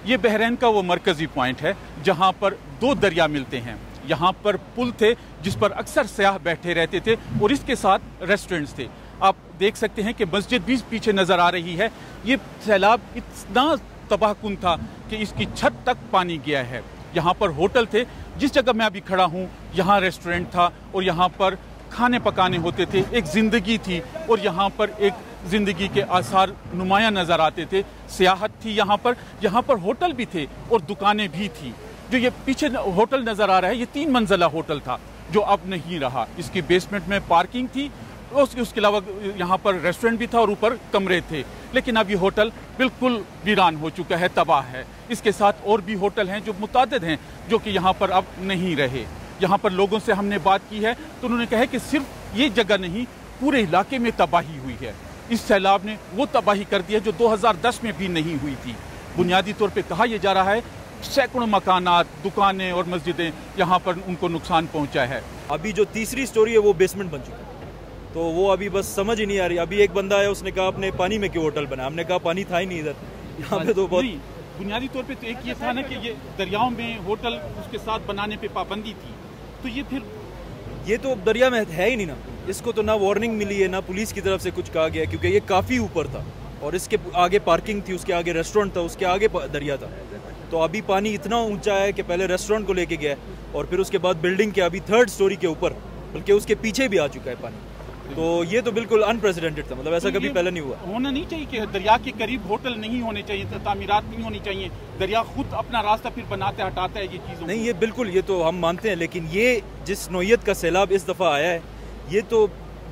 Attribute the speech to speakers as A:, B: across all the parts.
A: یہ بحرین کا وہ مرکزی پوائنٹ ہے جہاں پر دو دریا ملتے ہیں. یہاں پر پل تھے جس پر اکثر سیاح بیٹھے رہتے تھے اور اس کے ساتھ ریسٹورنٹس تھے. آپ دیکھ سکتے ہیں کہ مسجد بھی پیچھے نظر آ رہی ہے. یہ سیلاب اتنا تباہ کن تھا کہ اس کی چھت تک پانی گیا ہے. یہاں پر ہوٹل تھے. جس جگہ میں ابھی کھڑا ہوں یہاں ریسٹورنٹ تھا اور یہاں پر کھانے پکانے ہوتے تھے. ایک زندگی تھی اور یہاں پر ایک زندگی کے آثار نمایاں نظر آتے تھے. سیاحت تھی یہاں پر ہوٹل بھی تھے اور دکانیں بھی تھی. جو یہ پیچھے ہوٹل نظر آ رہا ہے یہ 3 منزلہ ہوٹل تھا جو اب نہیں رہا. اس کی بیسمنٹ میں پارکنگ تھی. اس کے علاوہ یہاں پر ریسٹورنٹ بھی تھا اور اوپر کمرے تھے. لیکن اب یہ ہوٹل بالکل ویران ہو چکا ہے, تباہ ہے. اس کے ساتھ اور بھی ہوٹل ہیں جو متعدد ہیں جو کہ یہاں پر اب نہیں رہے. یہاں پر لوگوں سے ہم نے بات کی ہے تو انہوں نے کہا کہ صرف یہ جگہ نہیں پورے علاقے میں تباہی ہوئی ہے. اس سیلاب نے وہ تباہی کر دی ہے جو 2010 میں بھی نہیں ہوئی تھی. بنیادی طور پہ کہا یہ جا رہا ہے سینکڑوں مکانات, دکانیں اور مسجدیں یہاں پر ان کو نقصان پہنچا ہے.
B: ابھی جو تیسری سٹوری ہے وہ بیسمنٹ بن چکا ہے تو وہ ابھی بس سمجھ ہی نہیں آ رہی. ابھی ایک بندہ ہے اس نے کہا اپنے پانی میں کیوں ہوٹل بنا. ہم نے کہا پانی تھا ہی نہیں ادھر. یہاں پہ تو بہت
A: بنیادی طور پہ تو ایک یہ تھا نا کہ یہ دریاؤں میں ہوٹل اس کے ساتھ بنانے پہ پابندی تھی تو یہ
B: تو دریا میں ہے ہی نہیں نا. اس کو تو نہ وارننگ ملی ہے نہ پولیس کی طرف سے کچھ کہا گیا کیونکہ یہ کافی اوپر تھا اور اس کے آگے پارکنگ تھی, اس کے آگے ریسٹورنٹ تھا, اس کے آگے دریا تھا. تو ابھی پانی اتنا اونچا ہے کہ پہلے ریسٹورنٹ کو لے کے گیا اور پھر اس کے بعد بلڈنگ کے ابھی 3rd سٹوری کے اوپر بلکہ اس کے پیچھے بھی آ چکا ہے پانی. تو یہ تو بالکل انپریسیڈنٹڈ تھا, مطلب ایسا کبھی پہلے نہیں ہوا.
A: ہونا نہیں چاہیے کہ دریا کے قریب ہوٹل نہیں ہونے چاہیے, تعمیرات نہیں ہونی چاہیے. دریا خود اپنا راستہ پھر بناتے ہٹاتا ہے یہ چیزوں.
B: نہیں, یہ بالکل یہ تو ہم مانتے ہیں, لیکن یہ جس نوعیت کا سیلاب اس دفعہ آیا ہے یہ تو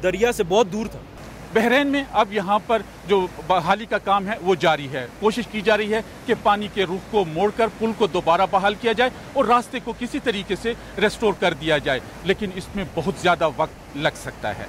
B: دریا سے بہت دور تھا.
A: بحرین میں اب یہاں پر جو بحالی کا کام ہے وہ جاری ہے. کوشش کی جا رہی ہے کہ پانی کے رخ کو موڑ کر پل کو دوبارہ بحال کیا جائے اور راستے کو کسی طریقے سے ریسٹور کر دیا جائے, لیکن اس میں بہت زیادہ وقت لگ سکتا ہے.